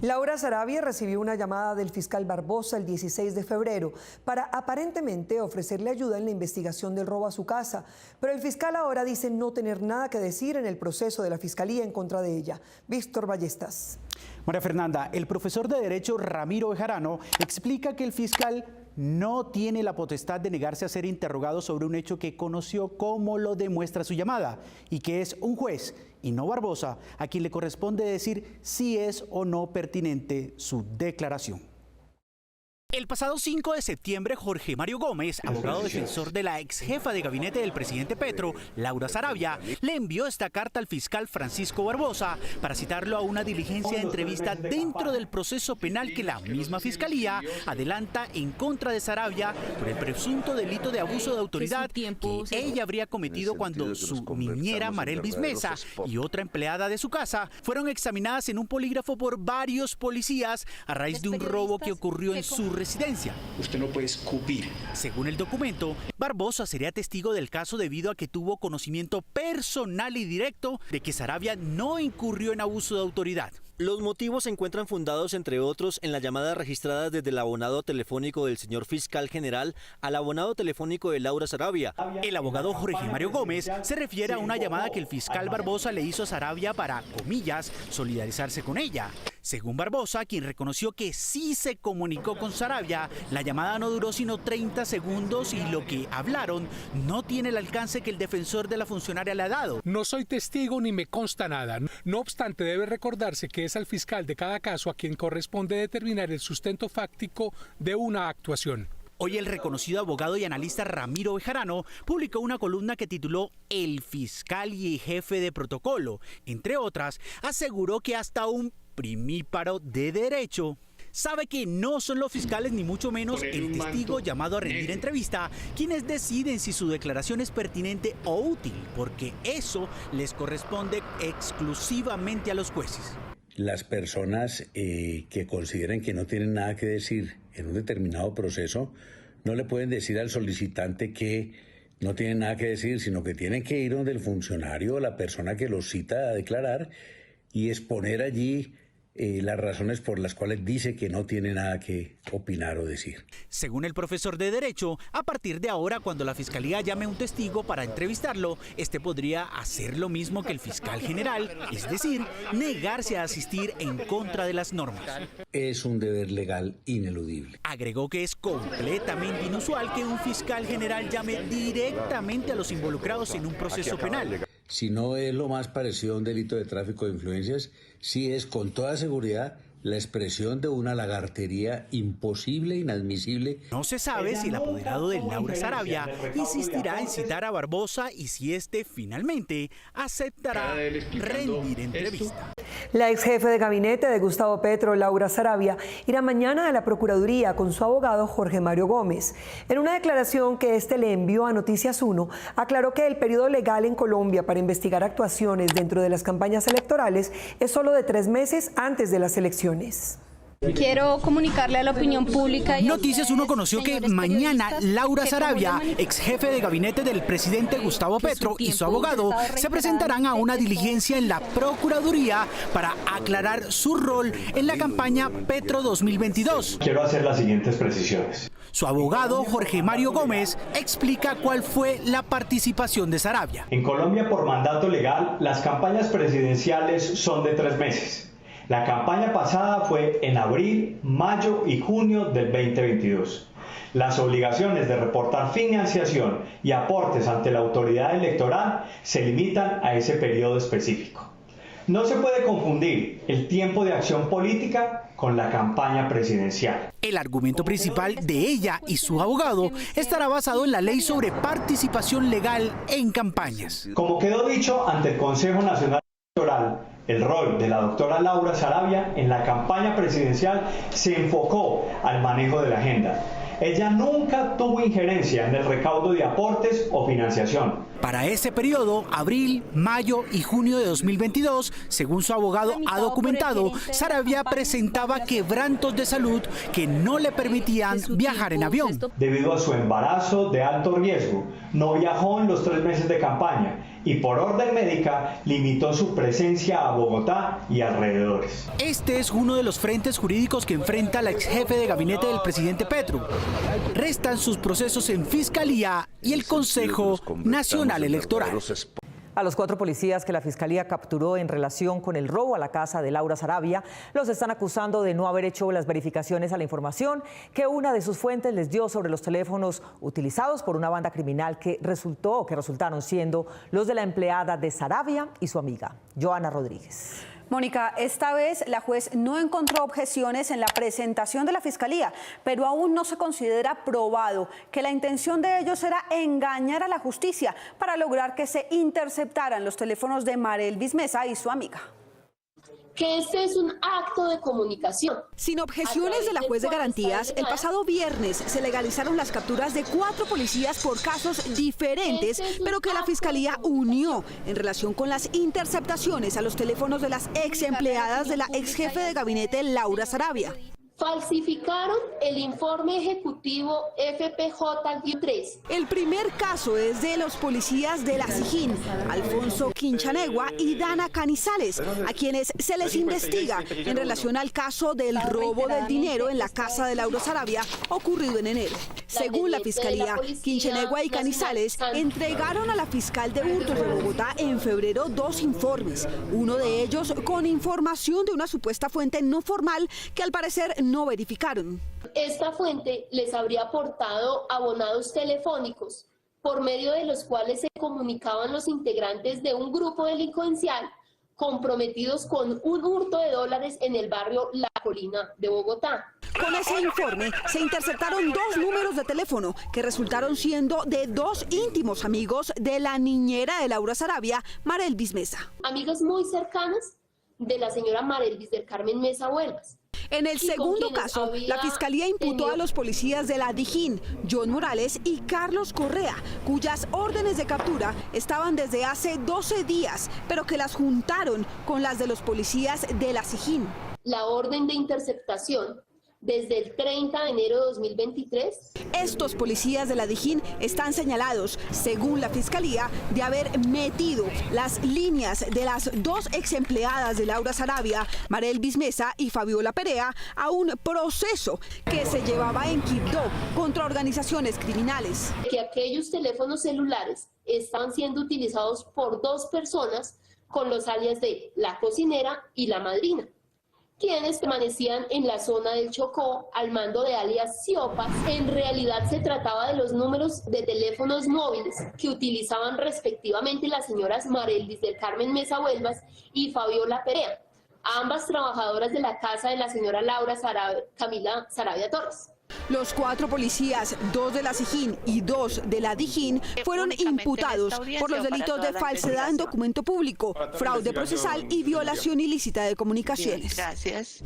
Laura Sarabia recibió una llamada del fiscal Barbosa el 16 de febrero para aparentemente ofrecerle ayuda en la investigación del robo a su casa, pero el fiscal ahora dice no tener nada que decir en el proceso de la fiscalía en contra de ella. Víctor Ballestas. María Fernanda, el profesor de Derecho Ramiro Bejarano explica que el fiscal no tiene la potestad de negarse a ser interrogado sobre un hecho que conoció, como lo demuestra su llamada, y que es un juez y no Barbosa a quien le corresponde decir si es o no pertinente su declaración. El pasado 5 de septiembre, Jorge Mario Gómez, abogado defensor de la ex jefa de gabinete del presidente Petro, Laura Sarabia, le envió esta carta al fiscal Francisco Barbosa para citarlo a una diligencia de entrevista dentro del proceso penal que la misma fiscalía adelanta en contra de Sarabia por el presunto delito de abuso de autoridad que ella habría cometido cuando su niñera Marelvis Mesa y otra empleada de su casa fueron examinadas en un polígrafo por varios policías a raíz de un robo que ocurrió en su residencia. Usted no puede escupir. Según el documento, Barbosa sería testigo del caso debido a que tuvo conocimiento personal y directo de que Sarabia no incurrió en abuso de autoridad. Los motivos se encuentran fundados, entre otros, en la llamada registrada desde el abonado telefónico del señor fiscal general al abonado telefónico de Laura Sarabia. El abogado Jorge Mario Gómez se refiere a una llamada que el fiscal Barbosa le hizo a Sarabia para, comillas, solidarizarse con ella. Según Barbosa, quien reconoció que sí se comunicó con Sarabia, la llamada no duró sino 30 segundos y lo que hablaron no tiene el alcance que el defensor de la funcionaria le ha dado. No soy testigo ni me consta nada. No obstante, debe recordarse que es al fiscal de cada caso a quien corresponde determinar el sustento fáctico de una actuación. Hoy el reconocido abogado y analista Ramiro Bejarano publicó una columna que tituló El fiscal y jefe de protocolo. Entre otras, aseguró que hasta un primíparo de derecho sabe que no son los fiscales ni mucho menos el testigo llamado a rendir entrevista quienes deciden si su declaración es pertinente o útil, porque eso les corresponde exclusivamente a los jueces. Las personas que consideren que no tienen nada que decir en un determinado proceso no le pueden decir al solicitante que no tienen nada que decir, sino que tienen que ir donde el funcionario o la persona que los cita a declarar y exponer allí las razones por las cuales dice que no tiene nada que opinar o decir. Según el profesor de Derecho, a partir de ahora, cuando la Fiscalía llame a un testigo para entrevistarlo, este podría hacer lo mismo que el fiscal general, es decir, negarse a asistir en contra de las normas. Es un deber legal ineludible. Agregó que es completamente inusual que un fiscal general llame directamente a los involucrados en un proceso penal. Si no es lo más parecido a un delito de tráfico de influencias, sí es con toda seguridad la expresión de una lagartería imposible, inadmisible. No se sabe si el apoderado de Laura Sarabia insistirá en citar a Barbosa y si este finalmente aceptará rendir entrevista. La ex jefe de gabinete de Gustavo Petro, Laura Sarabia, irá mañana a la Procuraduría con su abogado Jorge Mario Gómez. En una declaración que este le envió a Noticias 1, aclaró que el periodo legal en Colombia para investigar actuaciones dentro de las campañas electorales es solo de 3 meses antes de las elecciones. Quiero comunicarle a la opinión pública. Noticias 1 conoció que mañana Laura Sarabia, ex jefe de gabinete del presidente Gustavo Petro, y su abogado se presentarán a una diligencia en la Procuraduría para aclarar su rol en la campaña Petro 2022. Quiero hacer las siguientes precisiones. Su abogado, Jorge Mario Gómez, explica cuál fue la participación de Sarabia. En Colombia, por mandato legal, las campañas presidenciales son de 3 meses. La campaña pasada fue en abril, mayo y junio del 2022. Las obligaciones de reportar financiación y aportes ante la autoridad electoral se limitan a ese periodo específico. No se puede confundir el tiempo de acción política con la campaña presidencial. El argumento principal de ella y su abogado estará basado en la ley sobre participación legal en campañas. Como quedó dicho ante el Consejo Nacional Electoral, el rol de la doctora Laura Sarabia en la campaña presidencial se enfocó al manejo de la agenda. Ella nunca tuvo injerencia en el recaudo de aportes o financiación. Para ese periodo, abril, mayo y junio de 2022, según su abogado ha documentado, Sarabia presentaba quebrantos de salud que no le permitían viajar en avión. Debido a su embarazo de alto riesgo, no viajó en los 3 meses de campaña y por orden médica limitó su presencia a Bogotá y alrededores. Este es uno de los frentes jurídicos que enfrenta la ex jefe de gabinete del presidente Petro. Restan sus procesos en Fiscalía y el Consejo Nacional Electoral. A los 4 policías que la Fiscalía capturó en relación con el robo a la casa de Laura Sarabia, los están acusando de no haber hecho las verificaciones a la información que una de sus fuentes les dio sobre los teléfonos utilizados por una banda criminal que resultaron siendo los de la empleada de Sarabia y su amiga, Joana Rodríguez. Mónica, esta vez la juez no encontró objeciones en la presentación de la Fiscalía, pero aún no se considera probado que la intención de ellos era engañar a la justicia para lograr que se interceptaran los teléfonos de Marelvis Mesa y su amiga. Que este es un acto de comunicación. Sin objeciones de la juez de garantías, el pasado viernes se legalizaron las capturas de 4 policías por casos diferentes, pero que la Fiscalía unió en relación con las interceptaciones a los teléfonos de las ex empleadas de la ex jefe de gabinete Laura Sarabia. Falsificaron el informe ejecutivo FPJ-3. El primer caso es de los policías de la SIJIN, Alfonso Quinchanegua y Dana Canizales, a quienes se les investiga en relación al caso del robo del dinero en la casa de Laura Sarabia ocurrido en enero. Según la Fiscalía, Quinchanegua y Canizales entregaron a la fiscal de hurtos de Bogotá en febrero 2 informes, uno de ellos con información de una supuesta fuente no formal que al parecer no verificaron. Esta fuente les habría aportado abonados telefónicos por medio de los cuales se comunicaban los integrantes de un grupo delincuencial comprometidos con un hurto de dólares en el barrio La Colina de Bogotá. Con ese informe se interceptaron 2 números de teléfono que resultaron siendo de 2 íntimos amigos de la niñera de Laura Sarabia, Marelvis Mesa. Amigas muy cercanas de la señora Marelvis del Carmen Mesa Huelvas. En el segundo caso, la Fiscalía imputó a los policías de la DIJÍN, John Morales y Carlos Correa, cuyas órdenes de captura estaban desde hace 12 días, pero que las juntaron con las de los policías de la SIJIN. La orden de interceptación desde el 30 de enero de 2023. Estos policías de la DIJÍN están señalados, según la Fiscalía, de haber metido las líneas de las 2 ex empleadas de Laura Sarabia, Marelvis Mesa y Fabiola Perea, a un proceso que se llevaba en Quibdó contra organizaciones criminales. Que aquellos teléfonos celulares estaban siendo utilizados por 2 personas con los alias de la cocinera y la madrina, quienes permanecían en la zona del Chocó al mando de alias Siopas. En realidad se trataba de los números de teléfonos móviles que utilizaban respectivamente las señoras Marelvis del Carmen Mesa Huelvas y Fabiola Perea, ambas trabajadoras de la casa de la señora Laura Camila Sarabia Torres. Los 4 policías, 2 de la SIJIN y 2 de la DIJÍN, fueron imputados por los delitos de falsedad en documento público, fraude procesal y violación ilícita de comunicaciones. Gracias.